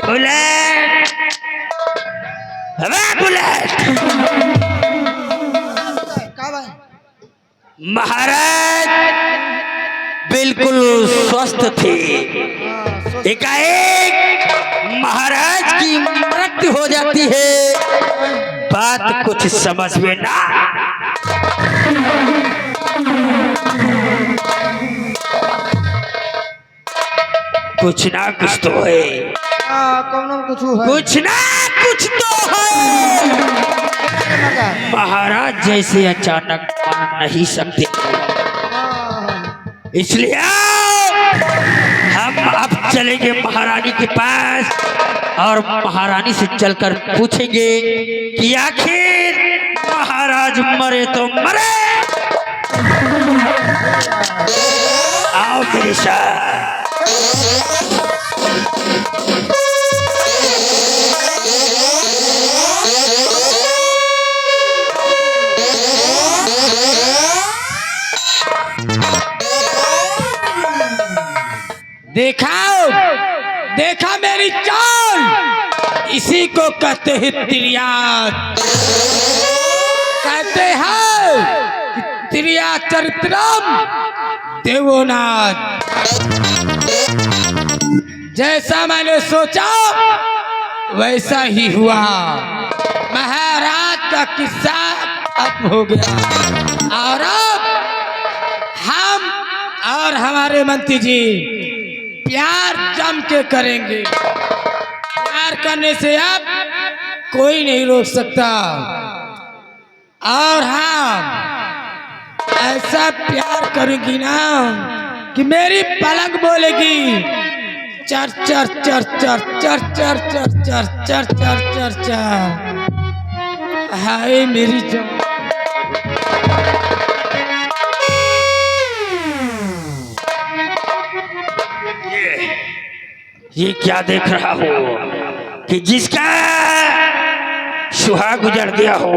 Bullet, अबे bullet. महाराज बिल्कुल स्वस्थ थे। एकाएक महाराज की मृत्यु हो जाती है। बात कुछ समझ में ना। कुछ ना कुछ तो है। कुछ ना कुछ तो है। महाराज जैसे अचानक मान नहीं सकते, इसलिए हम अब चलेंगे महारानी के पास और महारानी से चलकर पूछेंगे कि आखिर महाराज मरे तो मरे। आओ मेरे साथ। देखा मेरी चाल, इसी को कहते हैं तिरियात। कहते हैं तिरिया चरित्रम देवोनाथ। जैसा मैंने सोचा वैसा ही हुआ। महाराज का किस्सा खत्म हो गया और अब हम और हमारे मंत्री जी प्यार जम के करेंगे। प्यार करने से अब कोई नहीं रोक सकता। और हाँ, ऐसा प्यार करूंगी ना कि मेरी पलंग बोलेगी चर चर चर चर चर चर चर चर चर चर चर चर। हाय मेरी जान। ये क्या देख रहा हो कि जिसका सुहाग गुजर गया हो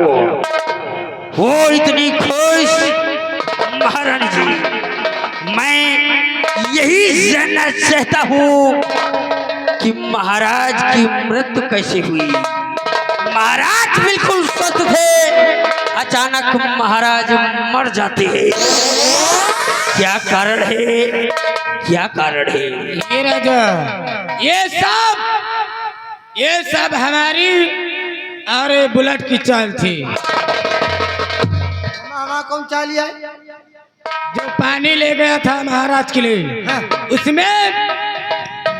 वो इतनी खुश। महारानी जी, मैं यही जानना चाहता हूँ कि महाराज की मृत्यु कैसे हुई। महाराज बिल्कुल स्वस्थ थे, अचानक महाराज मर जाते हैं। क्या कारण है? क्या कारण है? ये राजा, ये सब हमारी और बुलेट की चाल थी। कौन चाल है? जो पानी ले गया था महाराज के लिए, हाँ। उसमें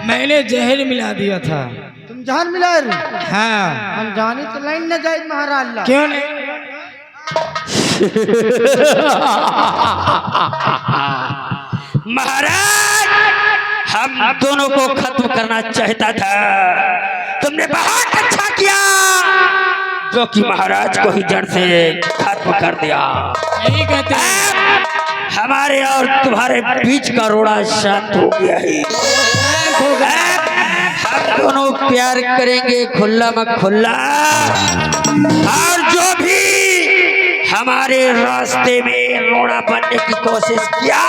मैंने जहर मिला दिया था। तुम जहर मिला रहे? हाँ। हम जाने तो लाइन न जाए महाराज। क्यों नहीं? महाराज हम दोनों को खत्म करना चाहता था। तुमने बहुत अच्छा किया जो कि महाराज को ही जड़ से खत्म कर दिया। यही कहते हैं। हमारे और तुम्हारे बीच का रोड़ा शांत हो गया है। हम दोनों प्यार करेंगे खुल्ला म खुल्ला। और जो भी हमारे रास्ते में रोड़ा बनने की कोशिश किया,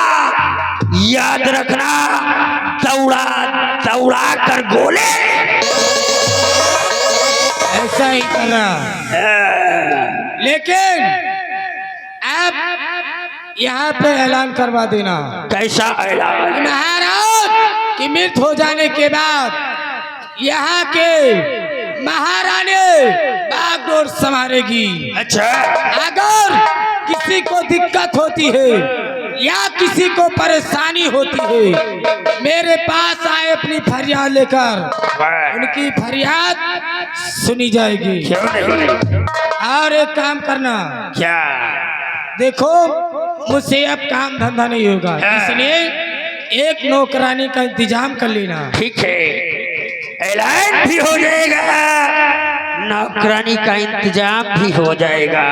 याद रखना दौड़ा दौड़ा कर गोले। ऐसा ही करना। लेकिन अब यहाँ पे ऐलान करवा देना। कैसा ऐलान? महाराज की मृत्यु हो जाने के बाद यहाँ के महारानी बागडोर संभालेगी। अच्छा। अगर किसी को दिक्कत होती है या किसी को परेशानी होती है, मेरे पास आए अपनी फरियाद लेकर, उनकी फरियाद सुनी जाएगी। क्यों नहीं? और एक काम करना। क्या? देखो मुझसे अब काम धंधा नहीं होगा, इसलिए एक नौकरानी का इंतजाम कर लेना। ठीक है, ऐलान भी हो जाएगा, नौकरानी का इंतजाम भी हो जाएगा।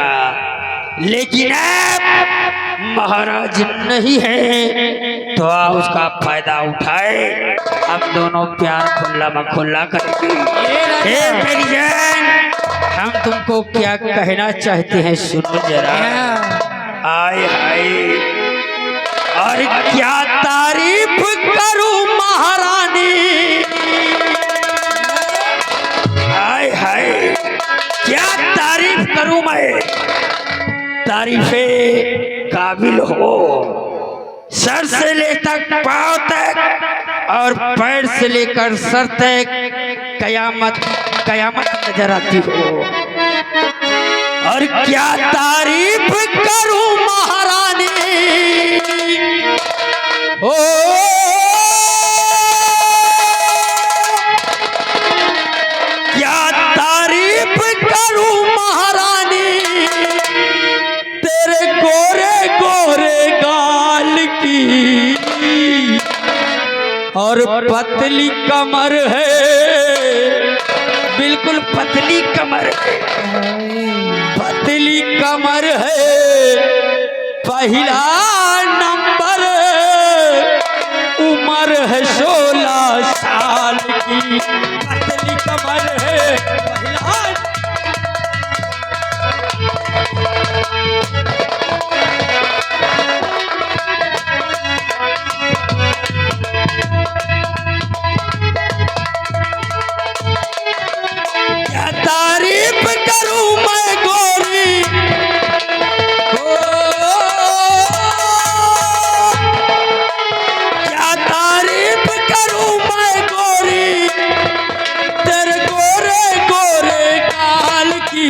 लेकिन अब महाराज नहीं है तो उसका फायदा उठाए। हम दोनों प्यार खुल्ला म खुल्ला करेंगे। मेरी जान, हम तुमको क्या कहना चाहते हैं सुनो जरा। आए हाय, और क्या तारीफ करूं महारानी, मैं तारीफे काबिल हो। सर से लेकर पांव तक और पैर से लेकर सर तक कयामत कयामत नजर आती हो। और क्या तारीफ करूं महारानी, ओ क्या तारीफ करूं महारानी, तेरे गोरे गोरे गाल की और पतली कमर है, बिल्कुल पतली कमर है, पतली कमर है। पहला नंबर उम्र है 16 साल की, पतली कमर है पहला। क्या तारीफ करूं मैं गोरी, क्या तारीफ करूं मैं गोरी, तेरे गोरे गोरे गाल की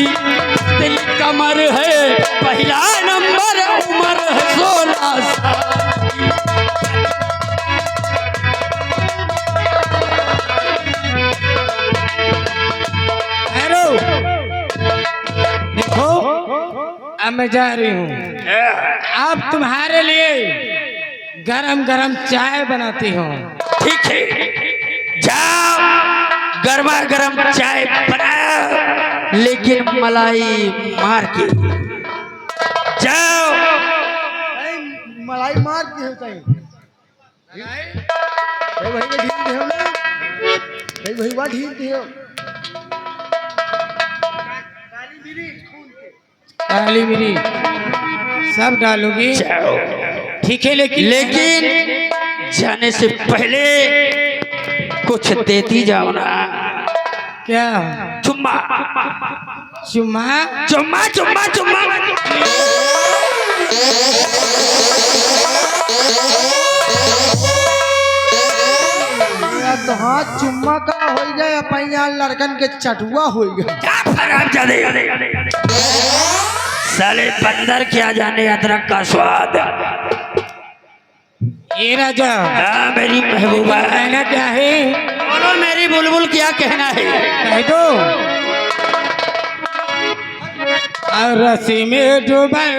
दिल कमर है। पहला नंबर उम्र है 16 साल की। देखो अब मैं जा रही हूँ, अब तुम्हारे लिए गरम गरम चाय बनाती हूँ। ठीक है, जाओ गर्मा गर्म चाय बनाओ, लेकिन मलाई मार के जाओ। मलाई मार दी हो कहीं भाई ने ढील दी हो ना, भाई वहाँ ढील दी हो। काली मिरी सब डालूंगी, जाओ। ठीक है, लेकिन जाने से पहले कुछ देती जाओ ना। क्या चुम्मा चुम्मा? चुम्मा चुम्मा चुम्मा। तो हाथ चुम्मा का हो गया, अपन यहाँ लड़कन के चटुआ हो गया। क्या खराब जाने साले बंदर क्या जाने अदरक का स्वाद। ये राजा, हाँ मेरी महबूबा, कहना क्या है? बोलो मेरी बुलबुल क्या कहना है? कह दो। और रस्सी में डूबल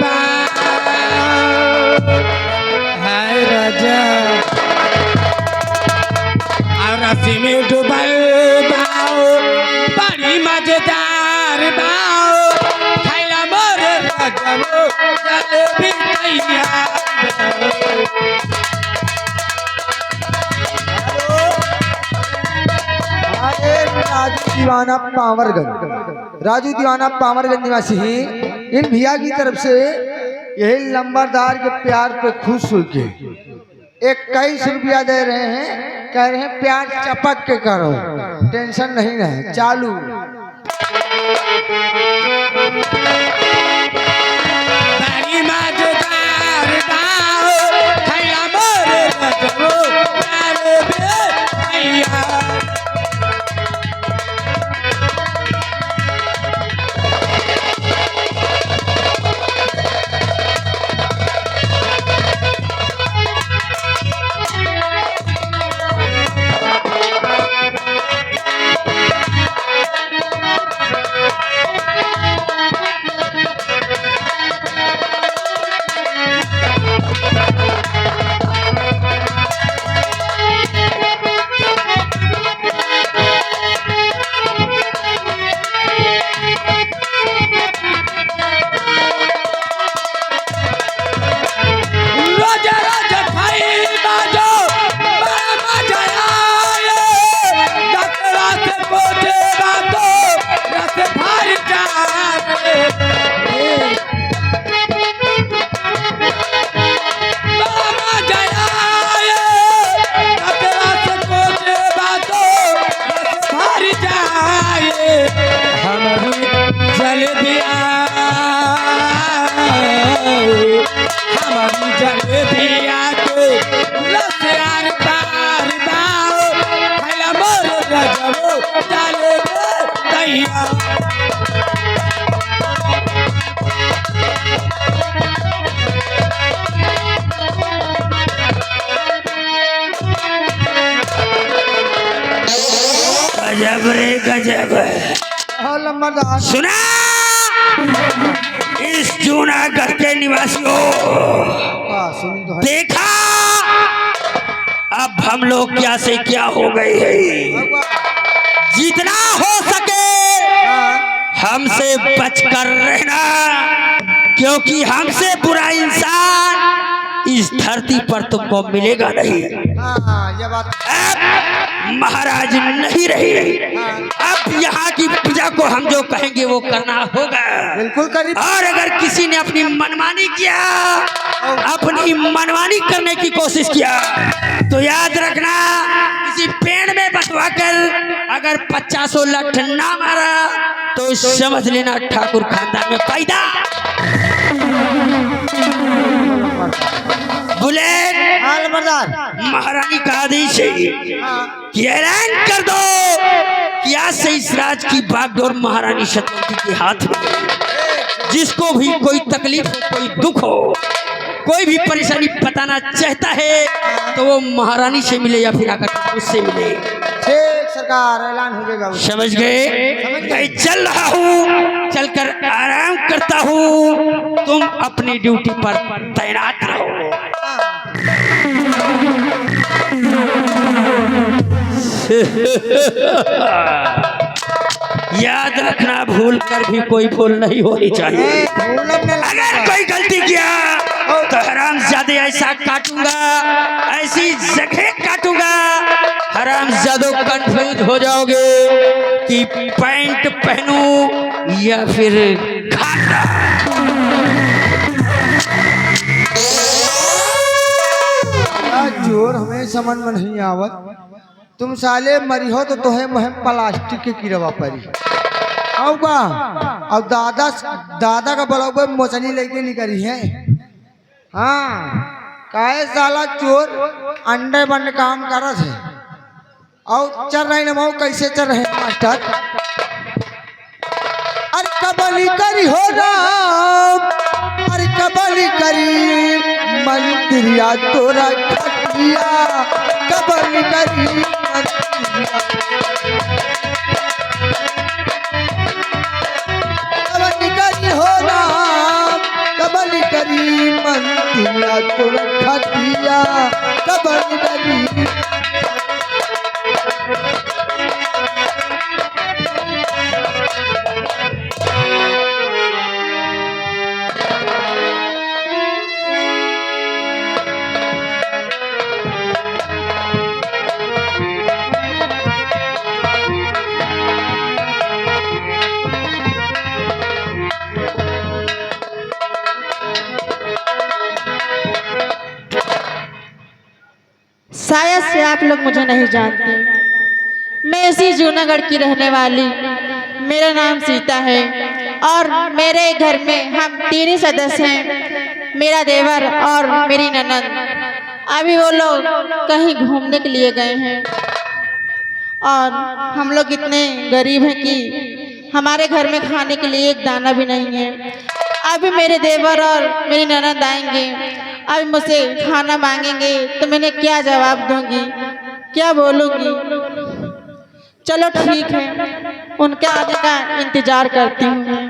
बा, हाय राजा, और रस्सी में डूबल बाओ, बड़ी मजेदार बाओ, खाइला मोर राजा जलेबी तैयार। राजू दीवाना पावरगंज, राजू दीवाना पावरगंज निवासी ही इन भैया की तरफ से यही लंबरदार के प्यार पे खुश होके 21 रुपया दे रहे हैं। कह रहे हैं प्यार चपक के करो, टेंशन नहीं रहे, चालू। बड़ी मजेदार बाओ, खाइला मोर राजा जलेबी तैयार। जलेबिया हमारी जलेबिया के लसियार पार दाओ पहला मोर रजबो जलेबे दैया गजब रे गजब। हाँ लंबरदार सुना इस जूनागढ़ के निवासियों, सुनी तो है। देखा अब हम लोग क्या से क्या हो गए हैं। जितना हो सके हमसे बचकर रहना, क्योंकि हमसे बुरा इंसान इस धरती पर तुमको मिलेगा नहीं। हाँ ये बात अब महाराज नहीं रहे, अब यहाँ की प्रजा को हम जो कहेंगे वो करना होगा। बिल्कुल करीब। और अगर किसी ने अपनी मनमानी किया, अपनी मनमानी करने की कोशिश किया, तो याद रखना किसी पेड़ में बंधवा कर अगर 50 लठ ना मारा तो समझ लेना ठाकुर खानदान में पैदा। बुलेट हाँ लंबरदार महारानी का आदेश है कि ऐलान कर दो कि आज से इस राज की बागडोर महारानी सतवंती के हाथ में। जिसको भी कोई तकलीफ हो, कोई दुख हो, कोई भी परेशानी बताना चाहता है तो वो महारानी से मिले या फिर आकर उससे मिले। ठीक सरकार ऐलान हो जाएगा। समझ गए? मैं चल रहा हूँ, चलकर आराम करता हूँ, तुम अपनी ड्यूटी पर तैनात रहो। याद रखना भूल कर भी कोई भूल नहीं होनी चाहिए। अगर कोई गलती किया तो हरामजादे ऐसा काटूंगा, ऐसी जगह काटूंगा, हरामजादों कंफ्यूज हो जाओगे कि पैंट पहनूं या फिर घाघरा। जोर हमें समझ में नहीं आवत। तुम साले मरी हो तो तोहे मुहिम प्लास्टिक के कीड़वा परी का। अब दादा का बड़ा मोचनी लेके निकली है। हाँ काहे साला चोर अंडे बंड काम करत है और चल रहे न कैसे चल रहे मास्टर। अरे कबली करी हो राम, अरे कबली करी मंदिरिया तोरा खटिया, कबली करी मंदिरिया, कबली करी हो राम, कबली करी मंदिरिया तोरा खटिया, कबली करी। शायद से आप लोग मुझे नहीं जानते, मैं इसी जूनागढ़ की रहने वाली, मेरा नाम सीता है और मेरे घर में हम 3 ही सदस्य हैं, मेरा देवर और मेरी ननद। अभी वो लोग कहीं घूमने के लिए गए हैं और हम लोग इतने गरीब हैं कि हमारे घर में खाने के लिए एक दाना भी नहीं है। अभी मेरे देवर और मेरी ननद आएंगे, अभी मुझसे खाना मांगेंगे तो मैंने क्या जवाब दूंगी, क्या बोलूंगी। चलो ठीक है, उनके आने का इंतजार करती हूँ मैं।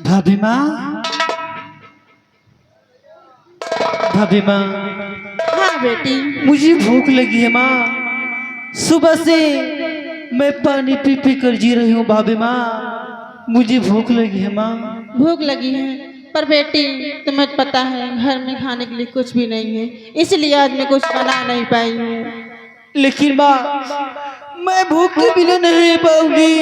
भाभी माँ, भाभी माँ, हाँ बेटी, मुझे भूख लगी है माँ। सुबह से मैं पानी पी पी कर जी रही हूँ भाभी माँ, मुझे भूख लगी है माँ। भूख लगी है पर बेटी तुम्हें पता है घर में खाने के लिए कुछ भी नहीं है, इसलिए आज मैं कुछ बना नहीं पाई हूँ। लेकिन माँ मैं भूख के बिना नहीं रह पाऊंगी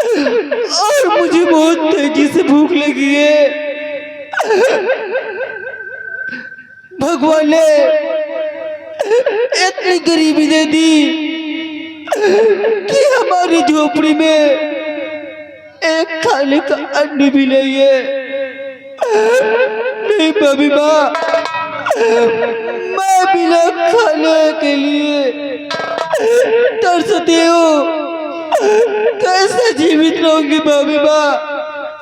और मुझे बहुत तेजी से भूख लगी है। भगवान ने इतनी गरीबी दे दी कि हमारी झोपड़ी में एक खाने का अन्न भी नहीं है। नहीं भाभी माँ, मैं बिना खाने के लिए तरसती हूँ। कैसे जीवित रहूंगी भाभी माँ?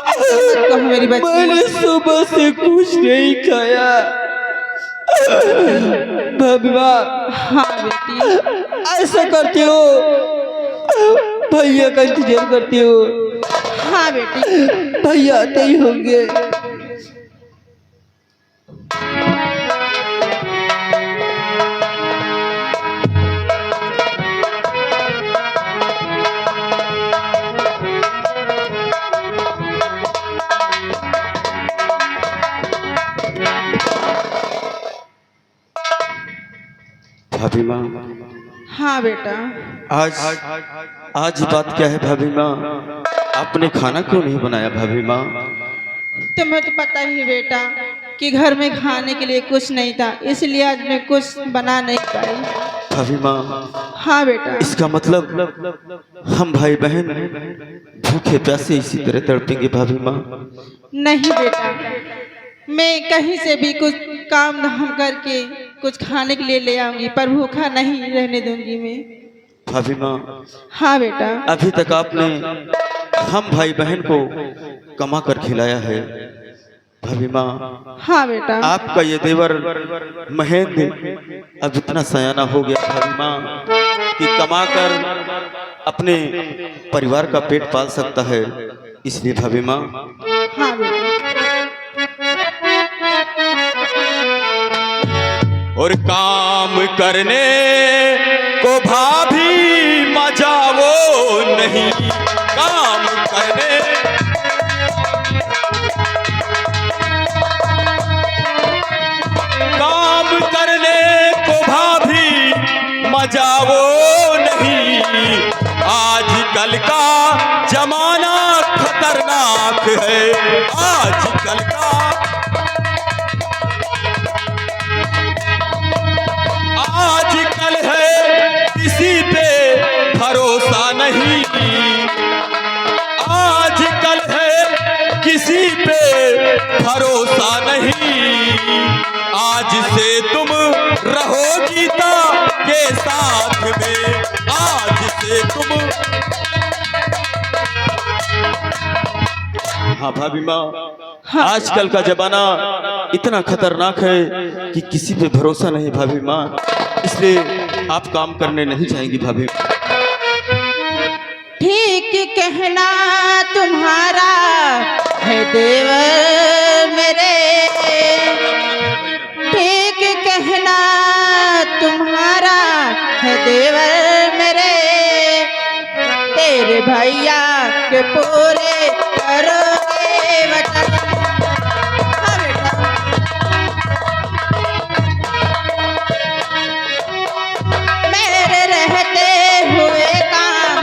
कहो मेरी बच्ची। मैंने सुबह से कुछ नहीं खाया भाभी माँ। हाँ बेटी। ऐसा करती हो, भैया का इंतजार करती हो। हाँ बेटी। भैया आते ही होंगे। भाभी माँ, हाँ बेटा। आज बात क्या है भाभी माँ? आपने खाना क्यों नहीं बनाया भाभी माँ? तुम्हें तो पता ही बेटा कि घर में खाने के लिए कुछ नहीं था, इसलिए आज मैं कुछ बना नहीं पाई। भाभी माँ, हाँ बेटा। इसका मतलब हम भाई बहन भूखे प्यासे इसी तरह तड़पेंगे भाभी माँ? नहीं बेटा, मैं कहीं से भी कुछ काम धाम करके कुछ खाने के लिए ले आऊंगी, पर भूखा नहीं रहने दूंगी मैं। भाभी माँ, हाँ बेटा। अभी तक आपने हम भाई बहन को कमा कर खिलाया है भाभी माँ। हाँ बेटा। आपका ये देवर महेंद्र अब इतना सयाना हो गया भाभी माँ कि कमा कर अपने परिवार का पेट पाल सकता है। इसलिए भाभी माँ, हाँ बेटा। और काम करने को भाभी मजा वो नहीं, काम करने को भाभी मजा वो नहीं। आजकल का जमाना खतरनाक है, आजकल का आजकल है किसी पे भरोसा नहीं, आजकल है किसी पे भरोसा नहीं। आज से तुम रहो गीता के साथ में, आज से तुम। हाँ भाभी माँ, आजकल का जमाना इतना खतरनाक है कि किसी पे भरोसा नहीं भाभी माँ, इसलिए आप काम करने नहीं जाएंगी भाभी। ठीक कहना तुम्हारा है देवर मेरे, ठीक कहना तुम्हारा है देवर मेरे, तेरे भैया के पूरे करोगे वचन। हाँ बेटा। मेरे रहते हुए काम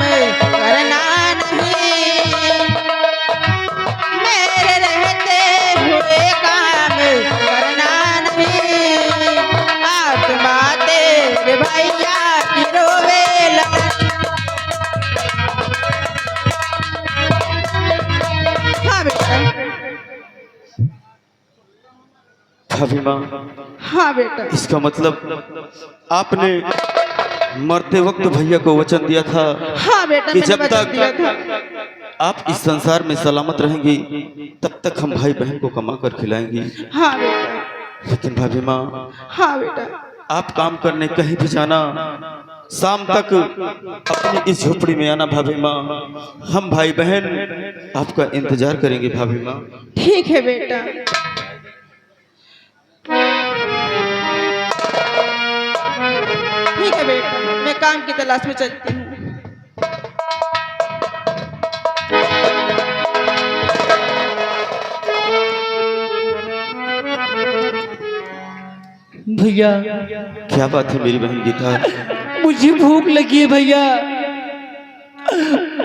करना नहीं, मेरे रहते हुए काम करना नहीं। आत्मा तेरे भैया की रोवे लगन। हाँ बेटा। भाभी माँ, हाँ बेटा। इसका मतलब आपने मरते वक्त भैया को वचन दिया था हाँ बेटा, कि मैंने जब वचन दिया था। तक आप इस संसार में सलामत रहेंगी तब तक हम भाई बहन को कमा कर खिलाएंगी। हाँ बेटा। लेकिन भाभी माँ, हाँ बेटा। आप काम करने कहीं भी जाना, शाम तक अपनी इस झोपड़ी में आना भाभी माँ। हम भाई बहन आपका इंतजार करेंगे भाभी माँ। ठीक है बेटा। ठीक है बेटा, मैं काम की तलाश में चलती हूँ। भैया, क्या बात है मेरी बहन गीता? मुझे भूख लगी है भैया।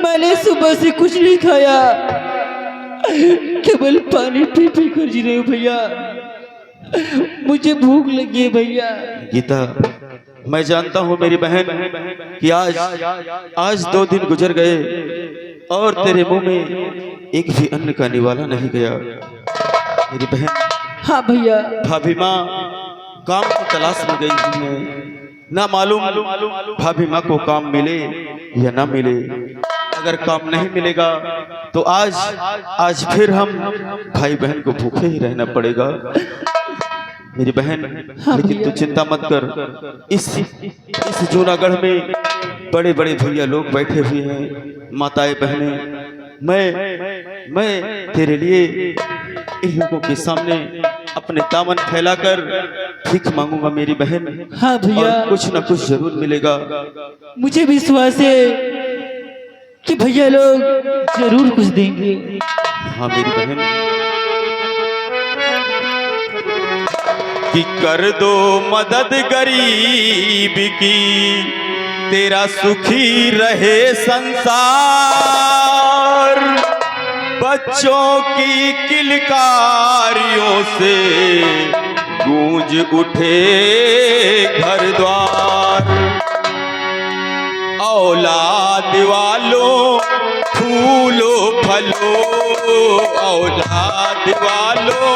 मैंने सुबह से कुछ नहीं खाया। केवल पानी पी पी कर जी रही हूँ भैया। मुझे भूख लगी है भैया। गीता, मैं जानता हूँ मेरी बहन कि आज 2 दिन गुजर गए और तेरे मुंह में एक भी अन्न का निवाला नहीं गया। मेरी बहन, हाँ भैया। भाभी माँ काम की तलाश में गई हुई है, ना मालूम भाभी माँ को काम मिले या ना मिले। अगर काम नहीं मिलेगा तो आज फिर हम भाई बहन को भूखे ही रहना पड़ेगा। मेरी बहन, लेकिन तू चिंता मत कर। इस जूनागढ़ में बड़े बड़े भैया लोग बैठे हुए हैं, माताएं बहनें। मैं तेरे लिए इन लोगों के सामने अपने दामन फैलाकर भीख मांगूंगा मेरी बहन। हाँ भैया। और कुछ न कुछ जरूर मिलेगा। मुझे विश्वास है कि भैया लोग जरूर कुछ देंगे। हाँ मेरी बहन, कि कर दो मदद गरीब की, तेरा सुखी रहे संसार। बच्चों की किलकारियों से गूंज उठे घर द्वार। औलाद वालों फूलो फलो, औलाद वालों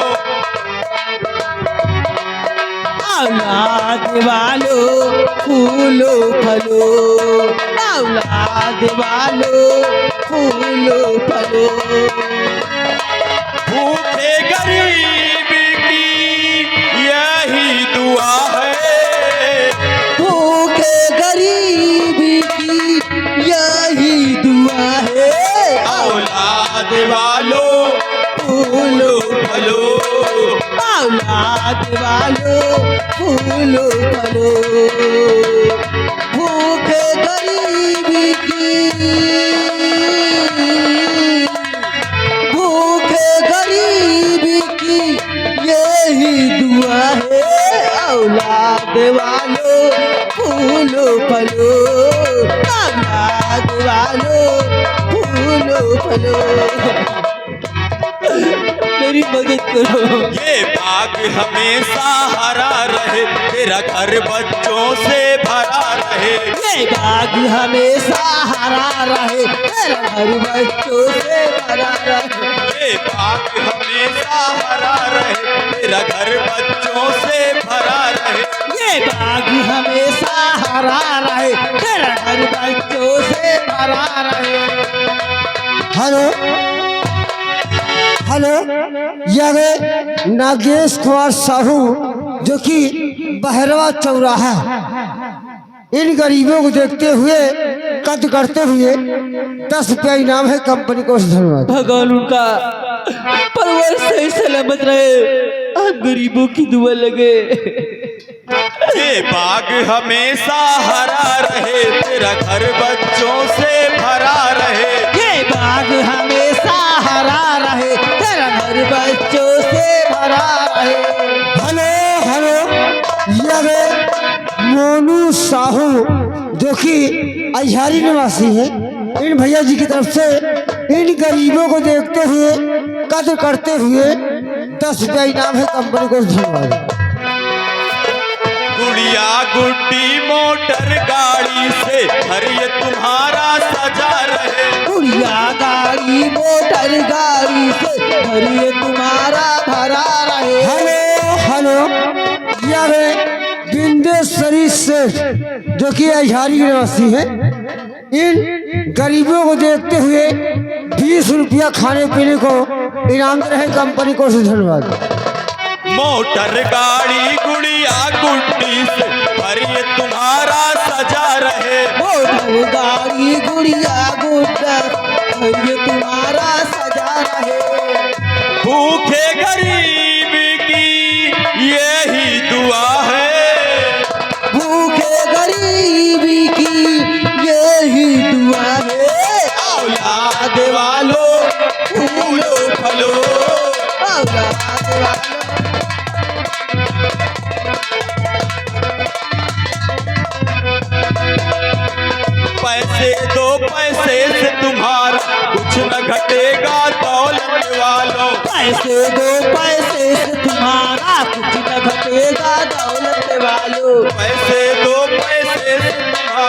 औलाद वालो फूलो फलो, औलाद वालो फूलो फलो। भूखे गरीब की यही दुआ है, भूखे गरीब की यही दुआ है। औलाद वालों फूलो फलो, औलाद वालो फूलो फलो। भूखे गरीब की, भूखे गरीब की यही दुआ है। औलाद वालो फूलो फलो, औलाद वालो फूलो फलो। मेरी मदद करो। ये बाग हमेशा हरा रहे, तेरा घर बच्चों से भरा रहे। ये बाग हमेशा हरा रहे, तेरा घर बच्चों से भरा रहे। ये बाग हमेशा हरा रहे, तेरा घर बच्चों से भरा रहे। ये बाग हमेशा हरा रहे, तेरा घर बच्चों से भरा रहे। हेलो हेलो, यह नागेश कुमार साहू जो कि बहरवा चौराहा, इन गरीबों को देखते हुए कद करते हुए 10 रुपया इनाम है कंपनी को। धन्यवाद। भगवान उनका परिवार सही सलामत रहे, हम गरीबों की दुआ लगे। ये बाग हमेशा हरा रहे, तेरा घर बच्चों से भरा रहे। ये बाग हमेशा हरा रहे, तेरा घर बच्चों से भरा रहे। हेलो हेलो, यह मोनू साहू जो कि अहियारी निवासी है, इन भैया जी की तरफ से इन गरीबों को देखते हुए कद करते हुए 10 रुपया इनाम है कंपनी को। धन्यवाद। गुड़िया गुड्डी मोटर गाड़ी से घर ये तुम्हारा सजा रहे। गुड़िया गाड़ी मोटर गाड़ी से घर ये तुम्हारा भरा रहे। हेलो हेलो, यह बिंदेश्वरी सेठ जो कि अहियारी निवासी है, इन गरीबों को देखते हुए 20 रुपया खाने पीने को इनाम दे रहे कंपनी को। धन्यवाद। मोटर गाड़ी गुड़िया गुड्डी से घर ये तुम्हारा सजा रहे। मोटर गाड़ी गुड़िया गुड्डा घर ये तुम्हारा सजा रहे। भूखे गरीब की यही दुआ है, भूखे गरीबी की यही दुआ है। औलाद वालों फूलो फलो, औलाद वालों पैसे दो पैसे से तुम्हारा कुछ न घटेगा दौलत वालों। पैसे दो पैसे से तुम्हारा कुछ न घटेगा दौलत वालों। पैसे दो पैसे से तुम्हारा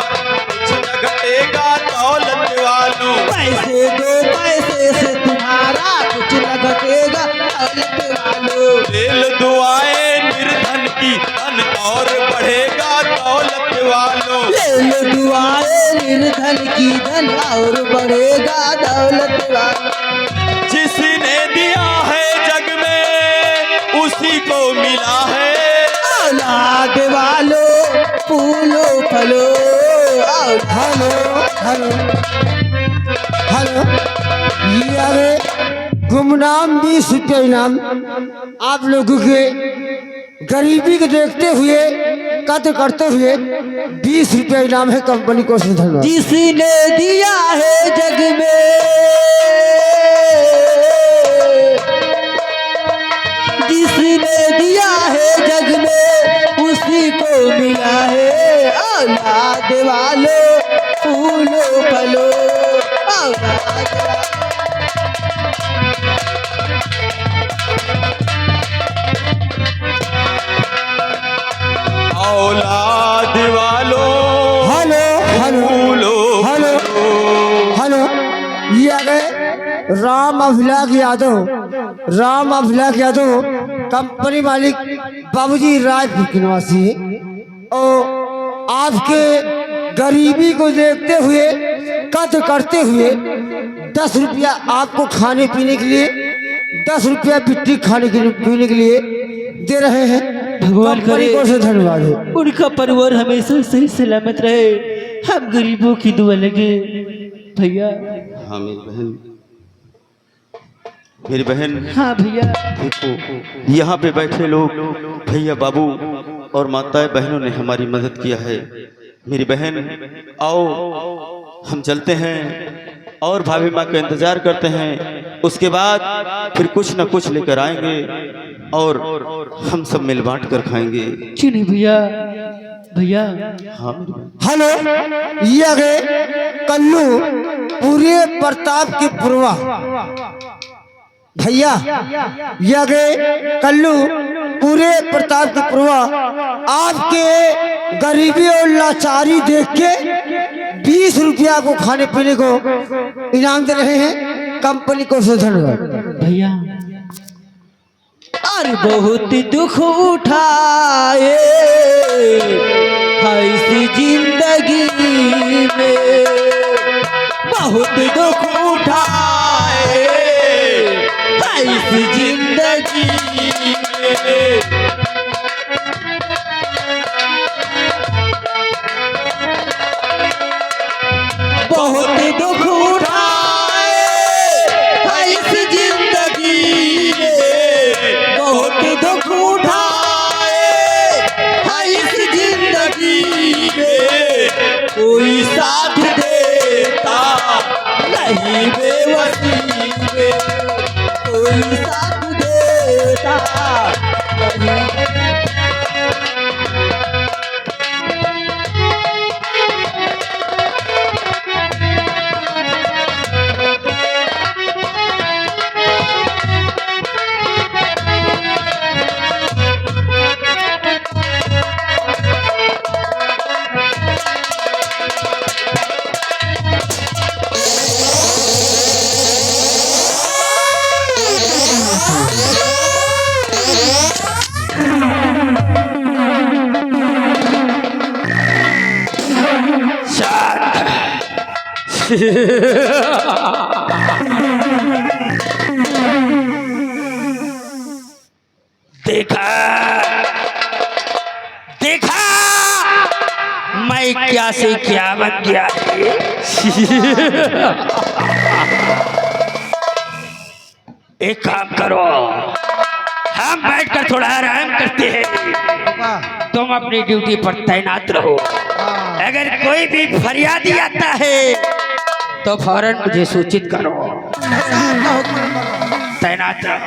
कुछ न घटेगा दौलत वालों। पैसे दो पैसे से तुम्हारा कुछ न घटेगा दौलत वालों। दिल दुआएं निर्धन की धन और बढ़ेगा दौलत वालों। ले लो दुआएं निर्धन की धन और बढ़ेगा दौलत वालों। जिसने दिया है जग में उसी को मिला है। औलाद वालों फूलो फलो और हेलो हेलो हेलो, ये अरे गुमनाम 20 रुपये इनाम आप लोगों के गरीबी को देखते हुए कदर करते हुए 20 रुपये इनाम है कंपनी को से धन्यवाद। जिसने दिया है जग में, जिसने दिया है जग में उसी को मिला है। औलाद वालों फूलो फलो औलाद औलाद वालों हेलो हेलो फूलो हेलो हेलो, ये आ गए राम अभिलाष यादव, राम अभिलाष यादव कंपनी मालिक बाबूजी रायपुर के निवासी और आपके गरीबी को देखते हुए कदर करते हुए 10 रुपया आपको खाने पीने के लिए 10 रुपया बिट्टी खाने के लिए पीने के लिए दे रहे हैं। भगवान कंपनी करे को से धन्यवाद है। उनका परिवार हमेशा सही सलामत रहे। हम गरीबों की दुआ लगे भैया। हाँ मेरी बहन हाँ भैया। देखो यहाँ पे बैठे लोग भैया बाबू और माताएं बहनों ने हमारी मदद किया है। मेरी बहन आओ हम चलते हैं और भाभी माँ का इंतजार करते हैं। उसके बाद फिर कुछ न कुछ लेकर आएंगे और हम सब मिल बांट कर खाएंगे। चलिए भैया भैया। हाँ हेलो, ये आ गए कल्लू पूरे प्रताप के पुरवा भैया, ये आ गए कल्लू पूरे प्रताप के पुरवा आपके गरीबी और लाचारी देख के 20 रुपया को खाने पीने को इनाम दे रहे हैं। कंपनी को से धन्यवाद भैया। और बहुत दुख उठाए है इस जिंदगी में, बहुत दुख उठाए है इस जिंदगी में। बहुत दुख उठाए है इस जिंदगी में, बहुत दुख उठाए है इस जिंदगी में। कोई साथ देता नहीं बेवसी में, कोई साथ देता नहीं। देखा देखा मैं क्या से क्या बन गया है। एक काम करो, हम बैठकर थोड़ा आराम करते हैं, तुम अपनी ड्यूटी पर तैनात रहो। अगर कोई भी फरियादी आता है तो फौरन मुझे सूचित करो। तैनात रहो।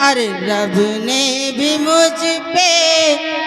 अरे रब ने भी मुझ पे